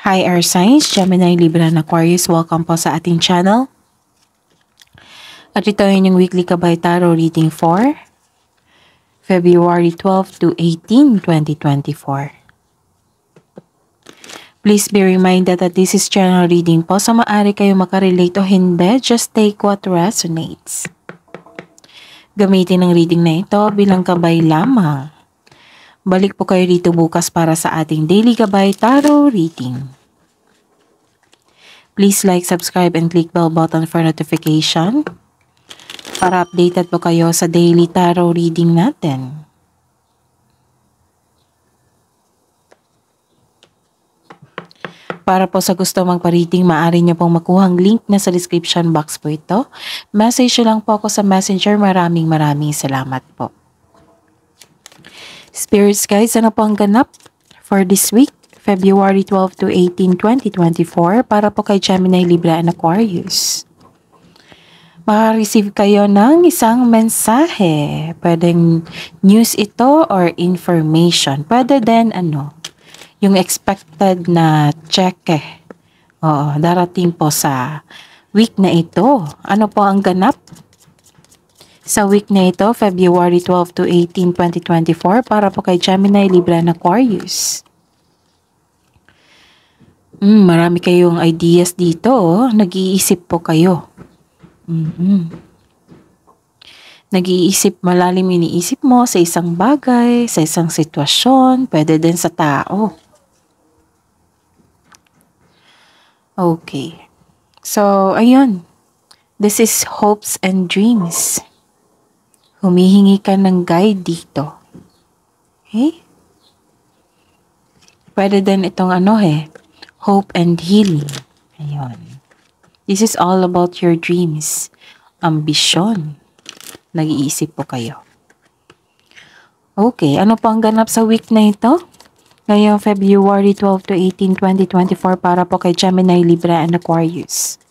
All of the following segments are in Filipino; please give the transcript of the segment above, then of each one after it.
Hi Air Signs, Gemini, Libra, and Aquarius. Welcome po sa ating channel. At ito ay inyong weekly Kabay Tarot reading for February 12 to 18, 2024. Please be reminded that this is general reading po. So maaari kayo makarelate o hindi. Just take what resonates. Gamitin ang reading na ito bilang kabay lamang. Balik po kayo dito bukas para sa ating daily Kabay Tarot reading. Please like, subscribe, and click bell button for notification para updated po kayo sa daily tarot reading natin. Para po sa gusto magpa-reading, maaari nyo pong makuhang link na sa description box po ito. Message lang po ako sa messenger. Maraming salamat po. Spirits guys, ano po ang ganap for this week? February 12 to 18, 2024 para po kay Gemini, Libra, and Aquarius. Maka-receive kayo ng isang mensahe. Pwedeng news ito or information. Pwede din yung expected na cheque. Oo, darating po sa week na ito. Ano po ang ganap sa week na ito, February 12 to 18, 2024 para po kay Gemini, Libra, and Aquarius. Marami kayong ideas dito. Nag-iisip po kayo. Nag-iisip, malalim iniisip mo sa isang bagay, sa isang sitwasyon, pwede din sa tao. Okay. So, ayun. This is hopes and dreams. Humihingi ka ng guide dito. Okay? Pwede din itong hope and healing. Ayun. This is all about your dreams. Ambisyon. Nag-iisip po kayo. Okay, ano po ang ganap sa week na ito? Ngayong February 12 to 18, 2024 para po kay Gemini, Libra, and Aquarius.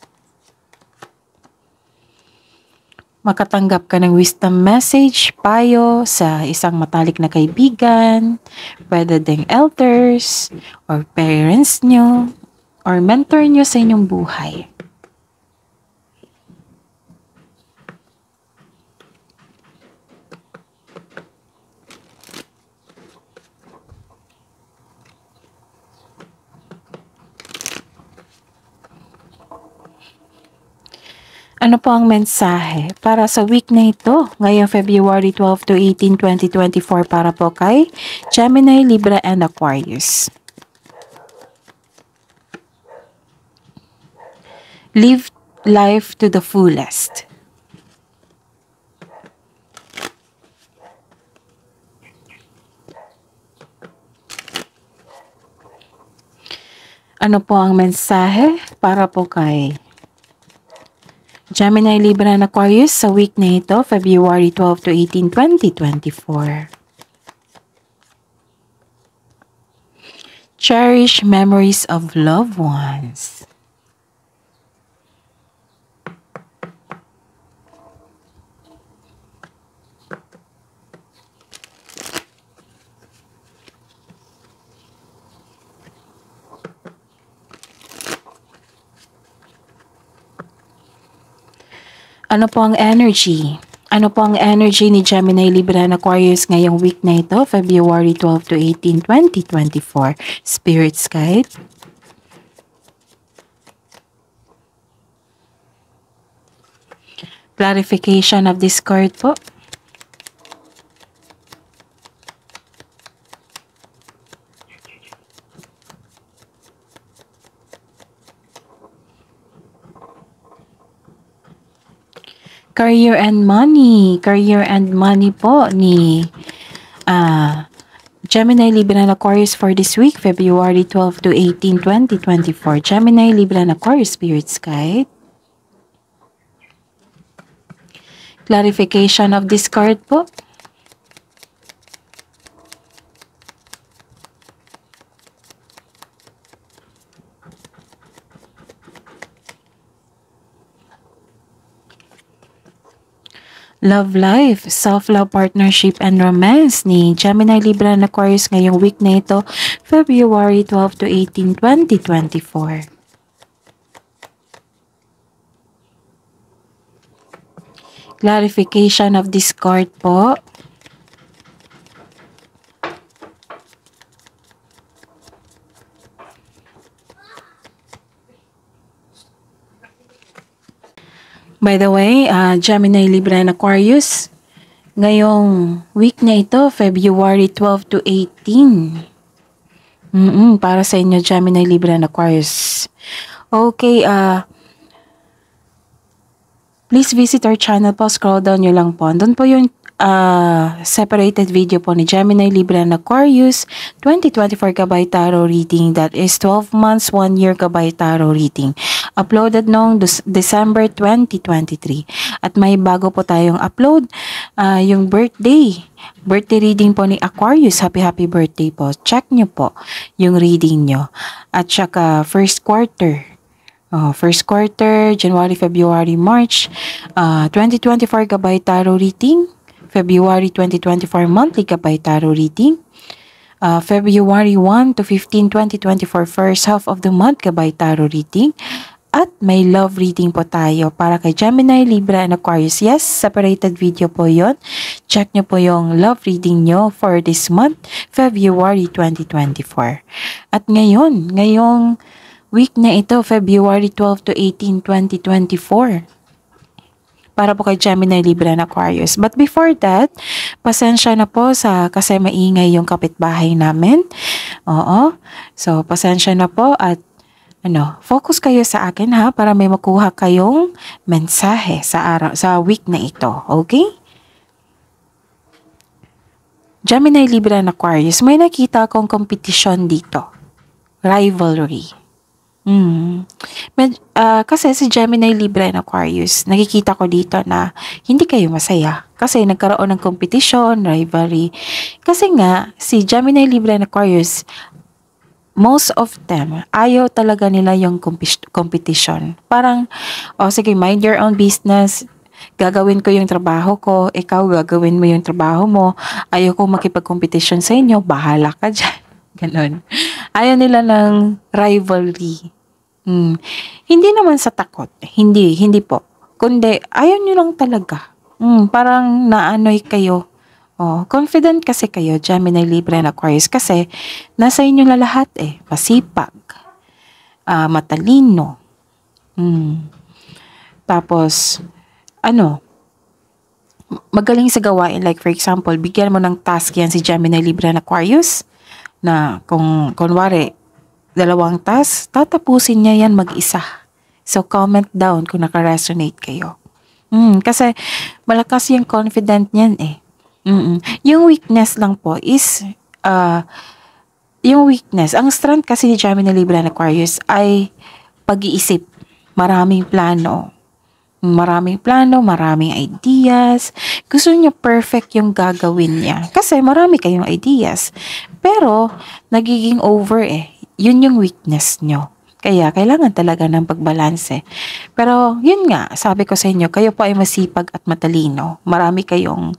Makatanggap ka ng wisdom message, payo sa isang matalik na kaibigan, pwede ding elders, or parents nyo, or mentor nyo sa inyong buhay. Ano po ang mensahe para sa week na ito, ngayong February 12 to 18, 2024 para po kay Gemini, Libra, and Aquarius? Live life to the fullest. Ano po ang mensahe para po kay Gemini, Libra, and Aquarius sa week na ito, February 12 to 18, 2024. Cherish memories of loved ones. Ano po ang energy? Ano po ang energy ni Gemini, Libra, and Aquarius ngayong week na ito, February 12 to 18, 2024? Spirits guide. Clarification of this card po. Career and money. Career and money po ni Gemini, Libra, and Aquarius for this week, February 12 to 18, 2024. Gemini, Libra, and Aquarius spirits guide. Clarification of this card po. Love life, self-love, partnership, and romance ni Gemini, Libra, and Aquarius ngayong week na ito, February 12 to 18, 2024. Clarification of this card po. By the way, Gemini, Libra, and Aquarius, ngayong week na ito, February 12 to 18. Para sa inyo, Gemini, Libra, and Aquarius. Okay, please visit our channel po. Scroll down nyo lang po. Doon po yung separated video po ni Gemini, Libra, and Aquarius 2024 Gabay Tarot Reading. That is 12 months, 1 year Gabay Tarot Reading. Uploaded noong December 2023. At may bago po tayong upload, yung birthday reading po ni Aquarius. Happy birthday po. Check nyo po yung reading nyo. At saka first quarter, January, February, March 2024 Gabay Tarot Reading. February 2024 monthly Gabay Tarot Reading. February 1 to 15, 2024 first half of the month Gabay Tarot Reading. At may love reading po tayo para kay Gemini, Libra, and Aquarius. Yes, separated video po yon. Check nyo po yung love reading nyo for this month, February 2024. At ngayong week na ito, February 12 to 18, 2024. Para po kay Gemini, Libra, and Aquarius. But before that, pasensya na po kasi maingay yung kapitbahay namin. Oo. So, pasensya na po at focus kayo sa akin ha para may makuha kayong mensahe sa week na ito. Okay? Gemini, Libra, and Aquarius, may nakita akong competition dito. Rivalry. Kasi si Gemini, Libra, and Aquarius, nakikita ko dito na hindi kayo masaya. Kasi nagkaroon ng competition, rivalry. Kasi nga, si Gemini, Libra, and Aquarius, most of them, ayaw talaga nila yung competition. Parang, sige, mind your own business. Gagawin ko yung trabaho ko. Ikaw, gagawin mo yung trabaho mo. Ayaw ko makipag-competition sa inyo. Bahala ka dyan. Ganon. Ayaw nila ng rivalry. Hindi naman sa takot. Hindi po. Kundi, ayaw nyo lang talaga. Parang naanoy kayo. Confident kasi kayo, Gemini, Libra, and Aquarius, kasi nasa inyo na lahat masipag, matalino, tapos, magaling sa gawain. Like for example, bigyan mo ng task yan si Gemini, Libra, and Aquarius, na kung kunwari, 2 task, tatapusin niya yan mag-isa. So, comment down kung naka-resonate kayo. Kasi malakas yung confident niyan Yung weakness lang po is, yung weakness, ang strength kasi ni Gemini, Libra, and Aquarius ay pag-iisip. Maraming plano, maraming ideas. Gusto niya perfect yung gagawin niya. Kasi marami kayong ideas. Pero, nagiging over Yun yung weakness nyo. Kaya, kailangan talaga ng pagbalanse. Pero, yun nga, sabi ko sa inyo, kayo po ay masipag at matalino. Marami kayong,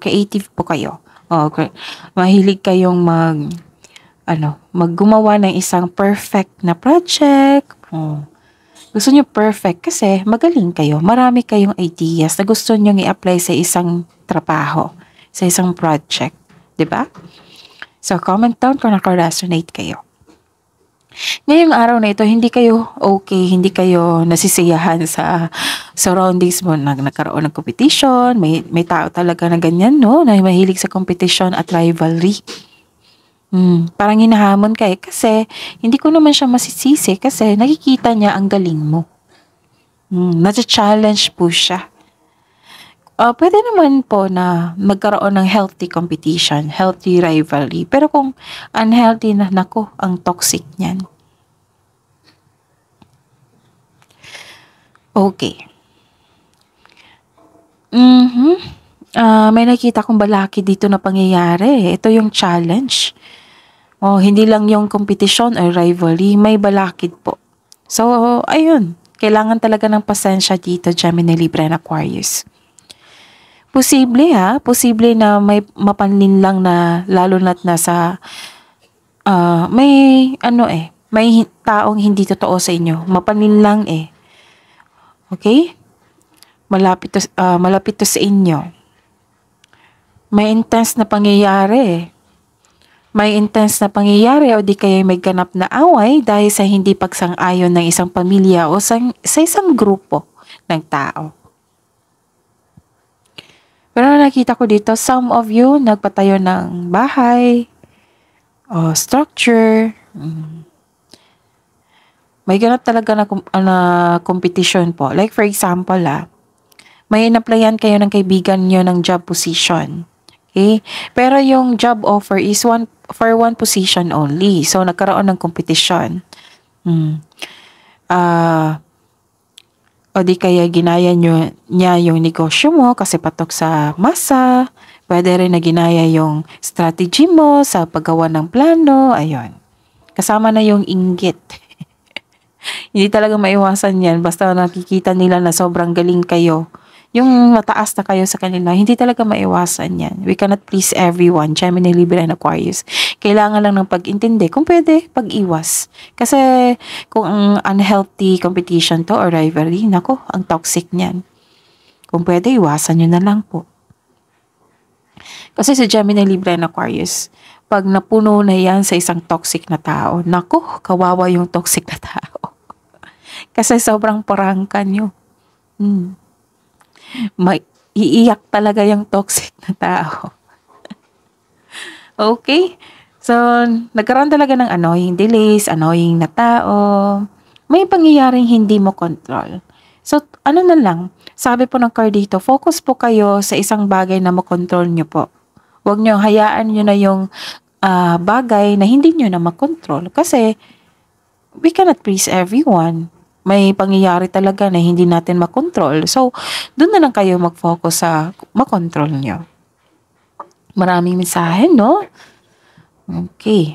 creative po kayo. Mahilig kayong maggumawa ng isang perfect na project. Gusto nyo perfect kasi magaling kayo. Marami kayong ideas na gusto nyo i-apply sa isang trabaho, sa isang project. 'Di ba? So, comment down kung naka-resonate kayo. Ngayong araw na ito, hindi kayo okay, hindi kayo nasisiyahan sa surroundings mo na nagkaroon ng competition. May tao talaga na ganyan, no? Na mahilig sa competition at rivalry. Parang hinahamon ka kasi hindi ko naman siya masisisi kasi nakikita niya ang galing mo. Nasa-challenge po siya. Pwede naman po na magkaroon ng healthy competition, healthy rivalry. Pero kung unhealthy nako, ang toxic niyan. Okay. May nakita kong balaki dito na pangyayari. Ito yung challenge. Hindi lang yung competition or rivalry, may balakid po. So, ayun. Kailangan talaga ng pasensya dito, Gemini, Libra, and Aquarius. Posible na may mapanlinlang na lalo na't nasa may may taong hindi totoo sa inyo. Mapanin lang eh. Okay? Malapit to sa inyo. May intense na pangyayari eh. May intense na pangyayari o di kaya may ganap na away dahil sa hindi pagsang-ayon ng isang pamilya o sa isang grupo ng tao. Pero nakita ko dito, some of you nagpatayo ng bahay o structure. May ganap talaga na competition po. Like for example, may in-applyan kayo ng kaibigan nyo ng job position. Okay? Pero yung job offer is for one position only. So, nagkaroon ng competition. O di kaya ginaya niya yung negosyo mo kasi patok sa masa. Pwede rin na ginaya yung strategy mo sa paggawa ng plano. Ayun. Kasama na yung inggit. Hindi talaga maiwasan yan. Basta nakikita nila na sobrang galing kayo. Yung mataas na kayo sa kanila, hindi talaga maiwasan yan. We cannot please everyone, Gemini, Libra, and Aquarius. Kailangan lang ng pag-intindi. Kung pwede, pag-iwas. Kasi kung ang unhealthy competition to or rivalry, nako, ang toxic niyan. Kung pwede, iwasan nyo na lang po. Kasi sa Gemini, Libra, and Aquarius, pag napuno na yan sa isang toxic na tao, nako, kawawa yung toxic na tao. Kasi sobrang parangka nyo. Iiyak talaga yung toxic na tao. Okay? So, nagkaroon talaga ng annoying delays, annoying na tao. May pangyayaring hindi mo control. So, ano na lang, sabi po ng card dito, focus po kayo sa isang bagay na makontrol nyo po. Huwag nyo, hayaan nyo na yung bagay na hindi nyo na makontrol. Kasi, we cannot please everyone. May pangyayari talaga na hindi natin makontrol. So, doon na lang kayo mag-focus sa makontrol nyo. Maraming mensahe, no? Okay.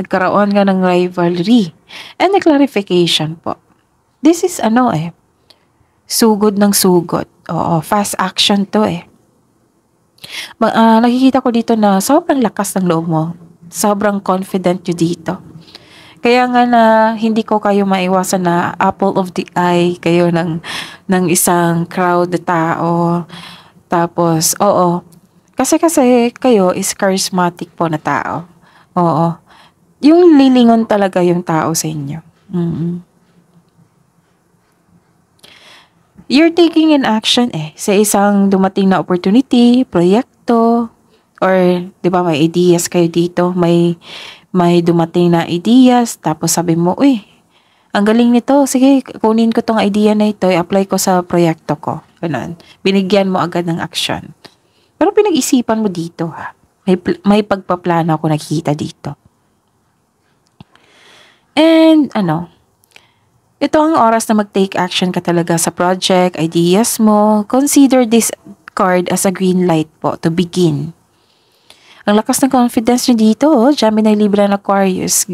Nagkaroon nga ng rivalry. And a clarification po. This is sugod ng sugod. Oo, fast action to eh. Nakikita ko dito na sobrang lakas ng loob mo. Sobrang confident nyo dito. Kaya nga na hindi ko kayo maiwasan na apple of the eye kayo ng isang crowd na tao. Tapos, Kasi kayo is charismatic po na tao. Oo. Yung lilingon talaga yung tao sa inyo. You're taking an action sa isang dumating na opportunity, proyekto, or 'di ba may ideas kayo dito, may dumating na ideas, tapos sabi mo, uy, ang galing nito, sige, kunin ko tong idea na ito, i-apply ko sa proyekto ko. Ganun. Binigyan mo agad ng action. Pero pinag-isipan mo dito ha. May pagpaplano ako nakikita dito. And ito ang oras na mag-take action ka talaga sa project, ideas mo. Consider this card as a green light po to begin. Ang lakas ng confidence nyo dito, Gemini, Libra, and Aquarius.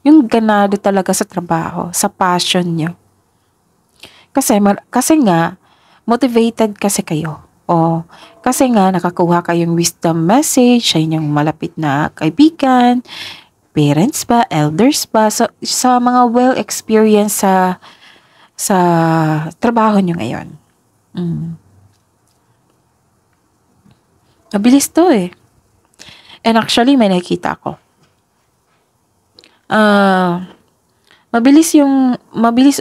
Yung ganado talaga sa trabaho, sa passion nyo. Kasi nga, motivated kasi kayo. Kasi nga, nakakuha kayong wisdom message sa inyong malapit na kaibigan, parents ba, elders ba, sa mga well-experienced sa trabaho nyo ngayon. Mabilis to eh. And actually, may nakikita ako. Mabilis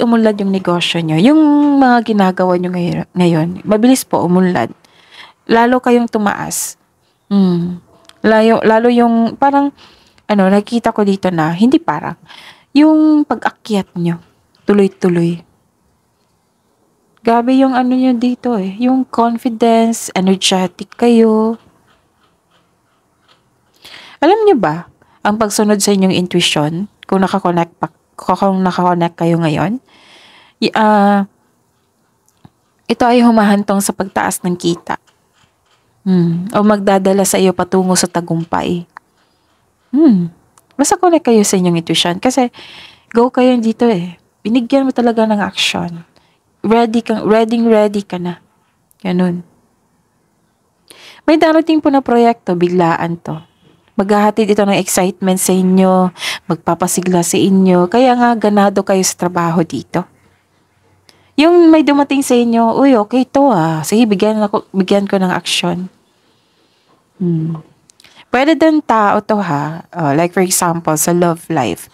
umunlad yung negosyo nyo. Yung mga ginagawa nyo ngayon, mabilis po umunlad. Lalo kayong tumaas. Lalo yung parang, nakikita ko dito na, hindi parang, yung pag-akyat nyo, tuloy-tuloy. Grabe yung nyo dito eh. Yung confidence, energetic kayo. Alam niyo ba, ang pagsunod sa inyong intuition, kung nakakonect kayo ngayon, ito ay humahantong sa pagtaas ng kita. O magdadala sa iyo patungo sa tagumpay. Basta connect kayo sa inyong intuition. Kasi, go kayo dito eh. Binigyan mo talaga ng action. Ready ka na. Ganun. May darating po na proyekto, biglaan to. Maghahatid ito ng excitement sa inyo, magpapasigla sa inyo, kaya nga ganado kayo sa trabaho dito. Yung may dumating sa inyo, uy, okay to sige, bigyan ko ng aksyon. Pwede din tao to like for example, sa love life.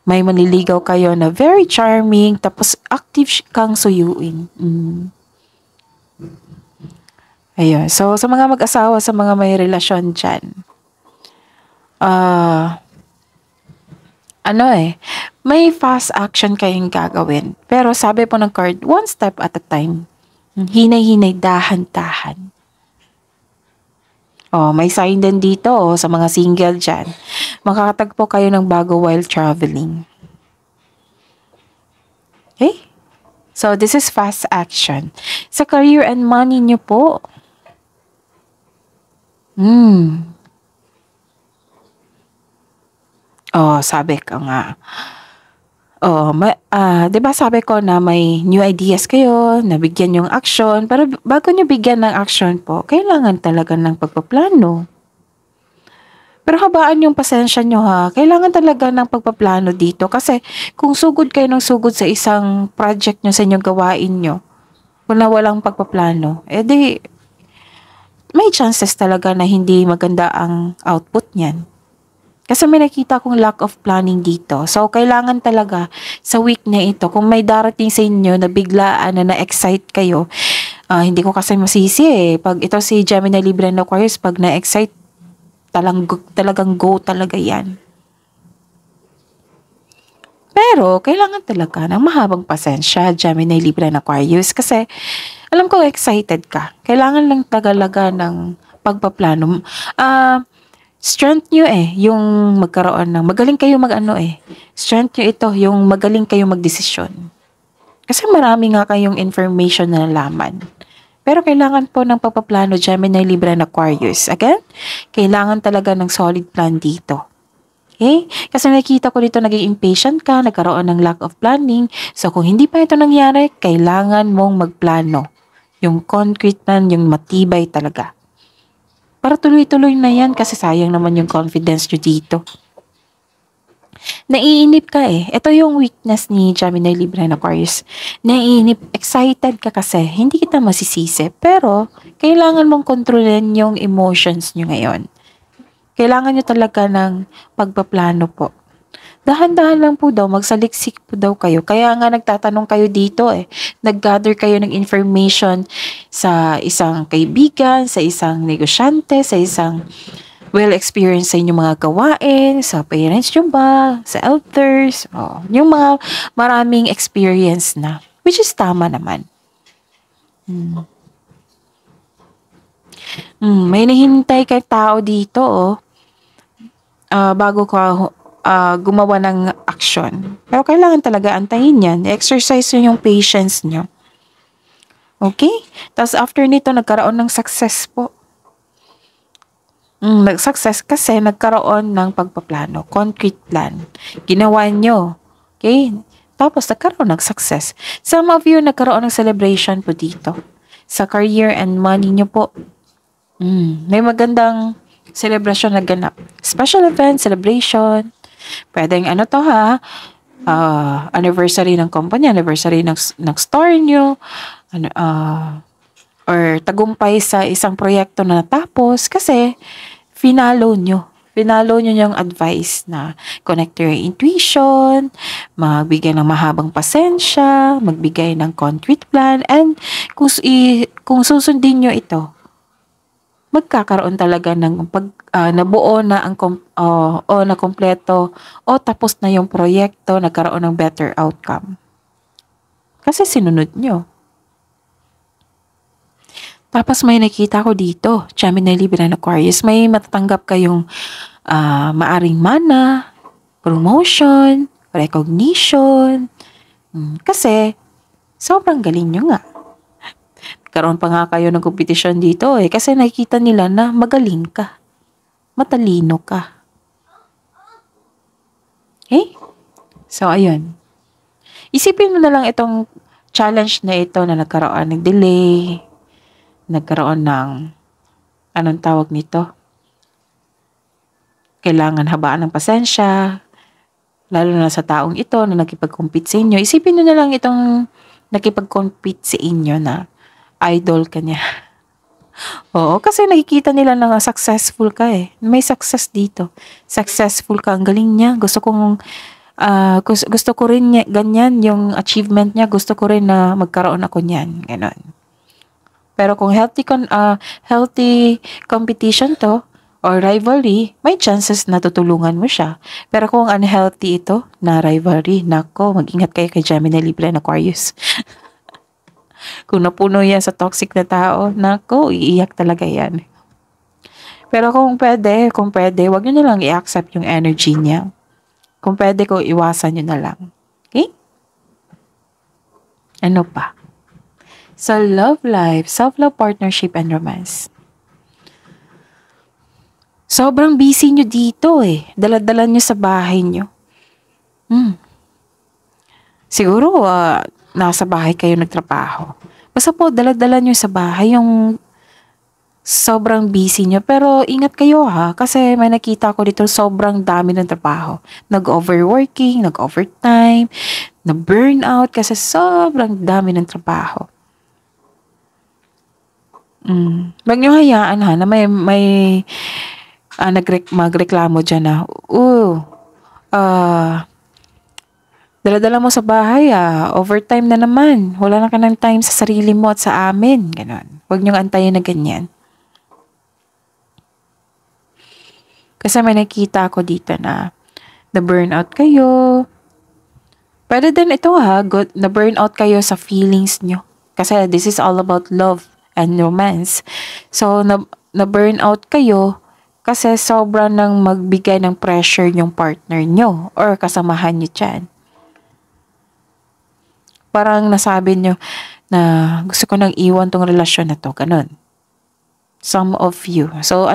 May manliligaw kayo na very charming, tapos active kang suyuin. Ayun. So, sa mga mag-asawa, sa mga may relasyon dyan, may fast action kayong gagawin. Pero sabi po ng card, one step at a time. Hinay-hinay, dahan-dahan. May sign din dito sa mga single dyan. Makakatagpo kayo ng bago while traveling. Okay? So, this is fast action. Sa career and money nyo po. Sabi ko nga. 'Di ba sabi ko na may new ideas kayo, nabigyan yung action, pero bago nyo bigyan ng action po, kailangan talaga ng pagpaplano. Pero habaan yung pasensya nyo kailangan talaga ng pagpaplano dito kasi kung sugod kayo ng sugod sa isang project nyo, sa inyong gawain nyo, kung walang pagpaplano, edi may chances talaga na hindi maganda ang output niyan. Kasi may nakita kong lack of planning dito. So, kailangan talaga sa week na ito, kung may darating sa inyo na biglaan na na-excite kayo, hindi ko kasi masisi Pag ito si Gemini, Libra, and Aquarius, pag na-excite, talagang go talaga yan. Pero, kailangan talaga ng mahabang pasensya, Gemini, Libra, and Aquarius. Kasi, alam ko excited ka. Kailangan lang talaga ng pagpaplano. Strength nyo yung magkaroon ng, magaling kayo strength nyo ito, yung magaling kayo magdesisyon. Kasi marami nga kayong information na nalaman. Pero kailangan po ng pagpaplano, Gemini, Libra, and Aquarius. Again, kailangan talaga ng solid plan dito. Okay? Kasi nakita ko dito, naging impatient ka, nagkaroon ng lack of planning. So kung hindi pa ito nangyari, kailangan mong magplano. Yung concrete plan, yung matibay talaga. Para tuloy-tuloy na yan kasi sayang naman yung confidence nyo dito. Naiinip ka Ito yung weakness ni Gemini, Libra, and Aquarius. Naiinip, excited ka kasi hindi kita masisisi. Pero, kailangan mong kontrolin yung emotions nyo ngayon. Kailangan nyo talaga ng pagpaplano po. Dahan-dahan lang po daw, magsaliksik po daw kayo. Kaya nga nagtatanong kayo dito Nag-gather kayo ng information sa isang kaibigan, sa isang negosyante, sa isang well-experienced sa inyong mga gawain, sa parents nyo ba, sa elders, yung mga maraming experience na. Which is tama naman. May nahintay kay tao dito bago ka gumawa ng action. Pero kailangan talaga antayin yan. I-exercise nyo yung patience nyo. Okay? Tapos after nito, nagkaroon ng success po. Nag-success kasi nagkaroon ng pagpaplano. Concrete plan. Ginawa nyo. Okay? Tapos nagkaroon ng success. Some of you nagkaroon ng celebration po dito. Sa career and money nyo po. May magandang celebration na ganap. Special event, celebration. Pwedeng anniversary ng company, anniversary ng store nyo, or tagumpay sa isang proyekto na natapos kasi finalo nyo yung advice na connect your intuition, magbigay ng mahabang pasensya, magbigay ng concrete plan, and kung susundin nyo ito, magkakaroon talaga ng nabuo na na kompleto tapos na yung proyekto, nagkaroon ng better outcome. Kasi sinunod nyo. Tapos may nakita ko dito, Gemini, Libra, and Aquarius, may matatanggap kayong maaring mana, promotion, recognition. Kasi sobrang galing nyo nga. Karoon pa nga kayo ng kompetisyon dito kasi nakikita nila na magaling ka. Matalino ka. Okay? So, ayun. Isipin mo na lang itong challenge na ito na nagkaroon ng delay, nagkaroon ng, anong tawag nito? kailangan habaan ng pasensya, lalo na sa taong ito na nakipag-compete sa inyo. Isipin nyo na lang itong nakipag-compete sa inyo na idol ka niya. Oo, kasi nakikita nila na successful ka eh. May success dito. Successful ka, ang galing niya. Gusto ko rin niya, ganyan yung achievement niya. Gusto ko rin na magkaroon ako niyan. Ganon. Pero kung healthy competition to, or rivalry, may chances na tutulungan mo siya. Pero kung unhealthy ito na rivalry, nako, mag-ingat kayo kay Gemini, Libra, and Aquarius. Kung napuno yan sa toxic na tao, nako, iiyak talaga yan. Pero kung pwede, wag nyo na lang i-accept yung energy niya. Kung pwede ko, iwasan nyo na lang. Okay? Ano pa? Sa love life, self-love, partnership, and romance. Sobrang busy nyo dito eh. Dala-dala nyo sa bahay nyo. Siguro, nasa bahay kayo nagtrabaho. Basta po, dala-dala nyo sa bahay yung sobrang busy nyo. Pero ingat kayo ha, kasi may nakita ko dito sobrang dami ng trabaho. Nag-overworking, nag-overtime, na-burnout kasi sobrang dami ng trabaho. Wag nyo hayaan ha, na may magreklamo dyan na, dala-dala mo sa bahay overtime na naman. Wala na ka ng time sa sarili mo at sa amin. Ganon. Huwag niyong antayin na ganyan. Kasi may nakita ako dito na na-burnout kayo. Pwede din ito na-burnout kayo sa feelings nyo. Kasi this is all about love and romance. So, na-burnout kayo kasi sobra nang magbigay ng pressure yung partner nyo or kasamahan nyo dyan. Parang nasabi nyo na gusto ko nang iwan tong relasyon na to. Ganun. Some of you. So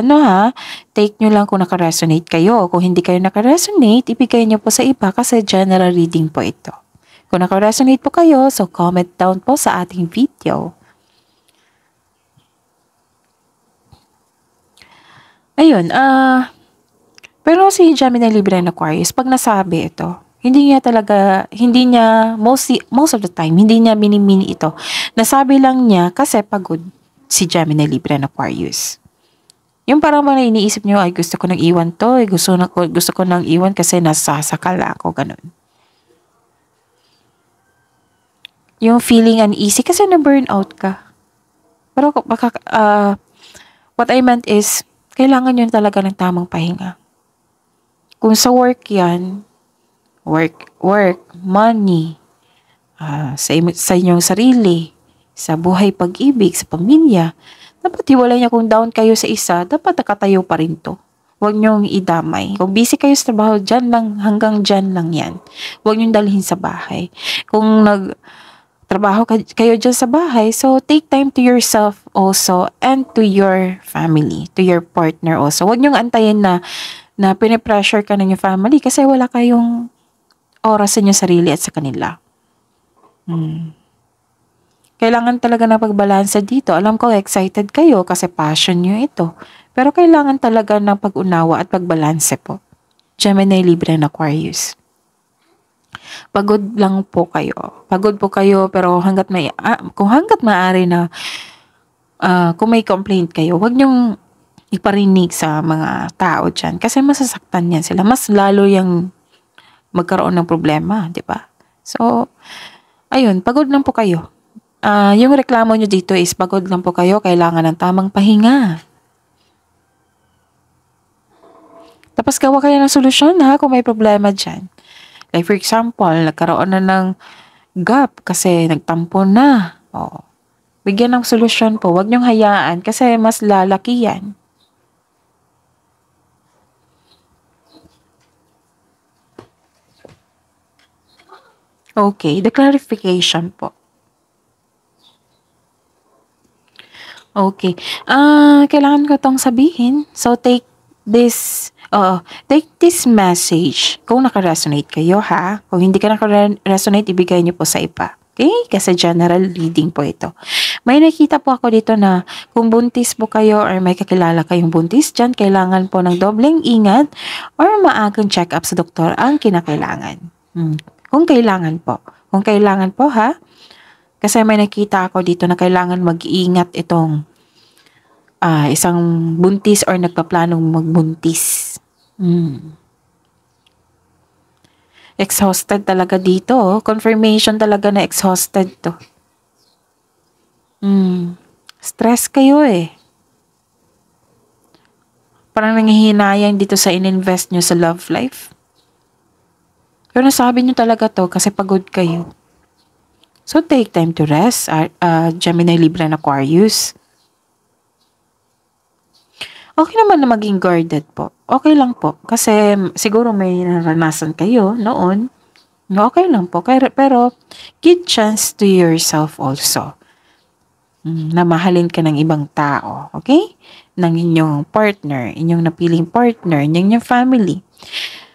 take nyo lang kung nakaresonate kayo. Kung hindi kayo nakaresonate, ibigay nyo po sa iba kasi general reading po ito. Kung nakaresonate po kayo, so comment down po sa ating video. Ayun, pero si Gemini, Libra, and Aquarius, pag nasabi ito, hindi niya, most of the time, hindi niya minimini ito. Nasabi lang niya kasi pagod si Gemini, Libra, and Aquarius. Yung parang mga iniisip niyo, ay gusto ko nang iwan to, gusto ko nang iwan kasi nasasakal ako, ganun. Yung feeling uneasy kasi na-burnout ka. Pero what I meant is, kailangan nyo talaga ng tamang pahinga. Kung sa work yan, work, money, sa inyong sarili, sa buhay pag-ibig, sa pamilya, dapat hiwalay niya kung down kayo sa isa, dapat nakatayo pa rin to. Huwag niyong idamay. Kung busy kayo sa trabaho, dyan lang, hanggang dyan lang yan. Huwag niyong dalhin sa bahay. Kung trabaho kayo dyan sa bahay, so take time to yourself also and to your family, to your partner also. Huwag niyong antayin na pinipressure ka ng yung family kasi wala kayong oras sa inyong sarili at sa kanila. Kailangan talaga na pagbalansa dito. Alam ko excited kayo kasi passion niyo ito. Pero kailangan talaga ng pag-unawa at pagbalanse po. Gemini, Libra, and Aquarius. Pagod lang po kayo. Pagod po kayo pero kung hanggat maaari na kung may complaint kayo, huwag niyong iparinig sa mga tao dyan kasi masasaktan yan sila. Mas lalo yung magkaroon ng problema, di ba? So, ayun, pagod lang po kayo. Yung reklamo nyo dito is pagod lang po kayo, kailangan ng tamang pahinga. Tapos gawa kayo ng solusyon kung may problema dyan. Like for example, nagkaroon na ng gap kasi nagtampo na. Bigyan ng solusyon po. Huwag niyong hayaan kasi mas lalaki yan. Okay, the clarification po. Okay. Kailangan ko tong sabihin. So, take this message kung naka-resonate kayo ha. Kung hindi ka naka-resonate, ibigay niyo po sa iba. Okay? Kasi general reading po ito. May nakita po ako dito na kung buntis po kayo or may kakilala kayong buntis dyan, kailangan po ng dobleng ingat or maagang check-up sa doktor ang kinakailangan. Kung kailangan po. Kung kailangan po ha. Kasi may nakita ako dito na kailangan mag-iingat itong isang buntis or nagpaplanong magbuntis. Exhausted talaga dito. Confirmation talaga na exhausted to. Stress kayo eh. Parang nanghihinayang dito sa ininvest nyo sa love life. Pero nasabi nyo talaga to kasi pagod kayo. So take time to rest, Gemini, Libra, and Aquarius. Okay naman na maging guarded po. Okay lang po. Kasi siguro may naranasan kayo noon. Okay lang po. Pero give chance to yourself also. Na mahalin ka ng ibang tao. Okay? Ng inyong partner, inyong napiling partner, ng inyong family.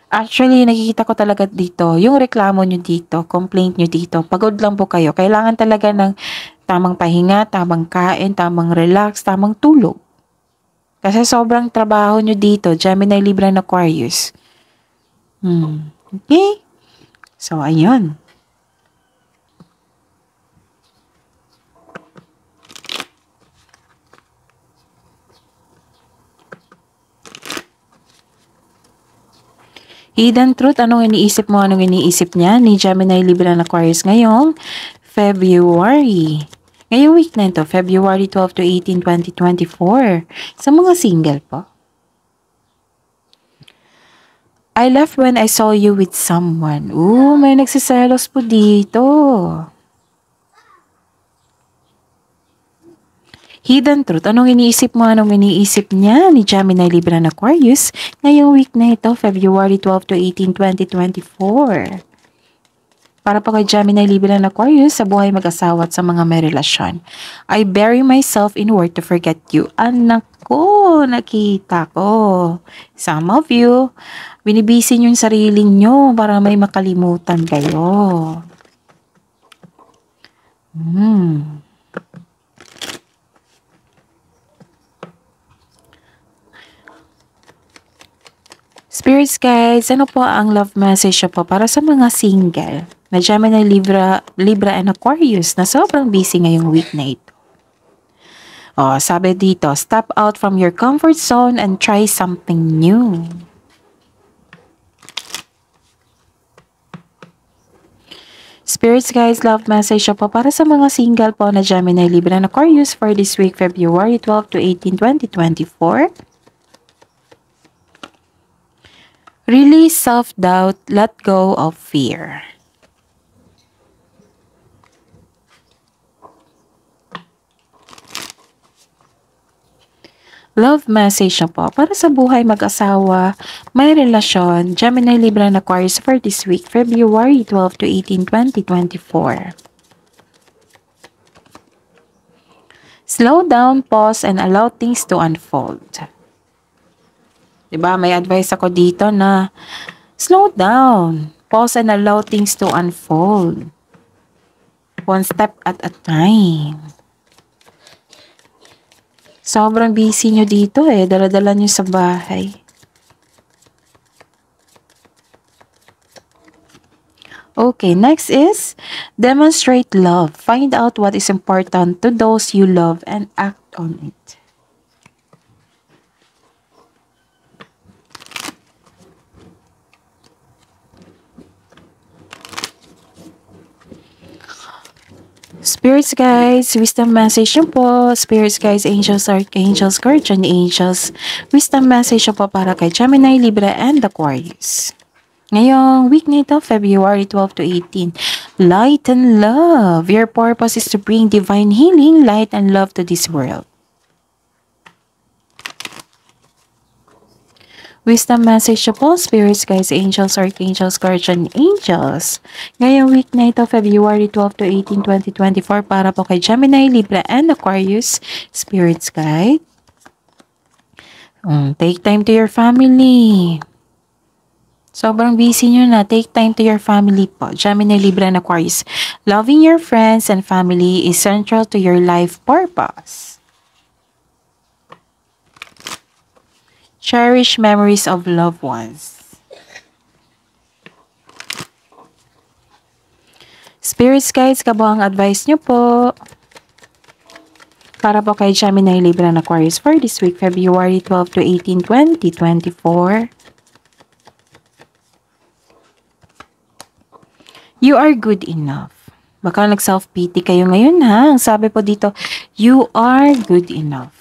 Actually, nakikita ko talaga dito, yung reklamo nyo dito, complaint nyo dito, pagod lang po kayo. Kailangan talaga ng tamang pahinga, tamang kain, tamang relax, tamang tulog. Kasi sobrang trabaho nyo dito, Gemini, Libra, and Aquarius. Okay? So, ayun. Hidden truth, anong iniisip mo, anong iniisip niya ni Gemini, Libra, and Aquarius ngayong February. Ngayong week na ito, February 12 to 18, 2024. Sa mga single po. I left when I saw you with someone. May nagsiselos po dito. Hidden truth, anong iniisip mo, anong iniisip niya ni Gemini, Libra, and Aquarius ngayong week na ito, February 12 to 18, 2024. Para po kay Gemini, Libra, and Aquarius sa buhay mag-asawa at sa mga may relasyon. I bury myself in work to forget you. Anak ko, nakita ko. Some of you, binibisi nyo yung sarili nyo para may makalimutan kayo. Spirits guides, ano po ang love message po para sa mga single na Gemini, Libra, and Aquarius na sobrang busy ngayong week na ito? Sabi dito, step out from your comfort zone and try something new. Spirits guides, love message po para sa mga single po na Gemini, Libra, and Aquarius for this week, February 12 to 18, 2024. Release self-doubt, let go of fear. Love message po para sa buhay mag-asawa, may relasyon, Gemini, Libra, and Aquarius for this week, February 12 to 18, 2024. Slow down, pause, and allow things to unfold. Diba? May advice ako dito na slow down, pause, and allow things to unfold. One step at a time. Sobrang busy nyo dito dala-dala nyo sa bahay. Okay, next is demonstrate love. Find out what is important to those you love and act on it. Spirits guides, wisdom message po. Spirits guides, angels, archangels, guardian angels. Wisdom message po para kay Gemini, Libra, and Aquarius. Ngayong week na ito, February 12 to 18. Light and love. Your purpose is to bring divine healing, light, and love to this world. Wisdom message po, spirits, guides, angels, archangels, guardian angels. Ngayong week na ito, February 12 to 18, 2024, para po kay Gemini, Libra, and Aquarius, spirits guide. Take time to your family. Sobrang busy nyo na. Take time to your family po. Gemini, Libra, and Aquarius. Loving your friends and family is central to your life purpose. Cherish memories of loved ones. Spirits guides, kabuhang advice nyo po. Para po kay Gemini, Libra, and Aquarius for this week, February 12 to 18, 2024. You are good enough. Baka nag-self-pity kayo ngayon ha. Ang sabi po dito, you are good enough.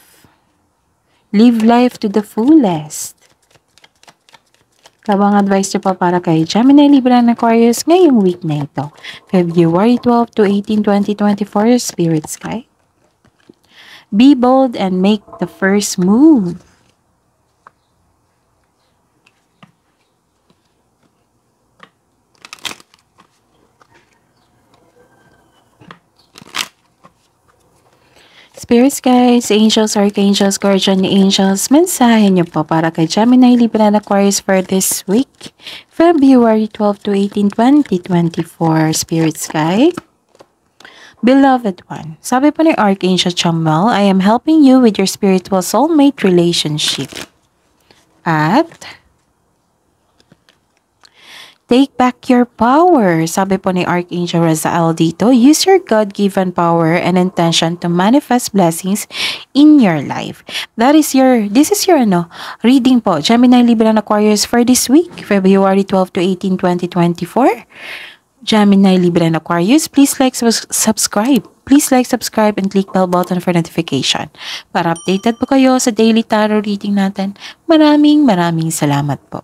Live life to the fullest. Kabang advice nyo pa para kay Gemini, Libra, and Aquarius ngayong week na ito. February 12 to 18, 2024, Spirit Sky. Be bold and make the first move. Spirits guys, angels, archangels, guardian angels, mensahe niyo po para kay Gemini, Libra, and Aquarius for this week, February 12 to 18, 2024, Spirits guys. Beloved one, sabi po ni Archangel Chamuel, I am helping you with your spiritual soulmate relationship. At take back your power. Sabi po ni Archangel Razael dito, use your God-given power and intention to manifest blessings in your life. This is your reading po, Gemini, Libra, and Aquarius for this week, February 12 to 18, 2024. Gemini, Libra, and Aquarius, please subscribe. Please subscribe, and click bell button for notification. Para updated po kayo sa daily tarot reading natin. Maraming salamat po.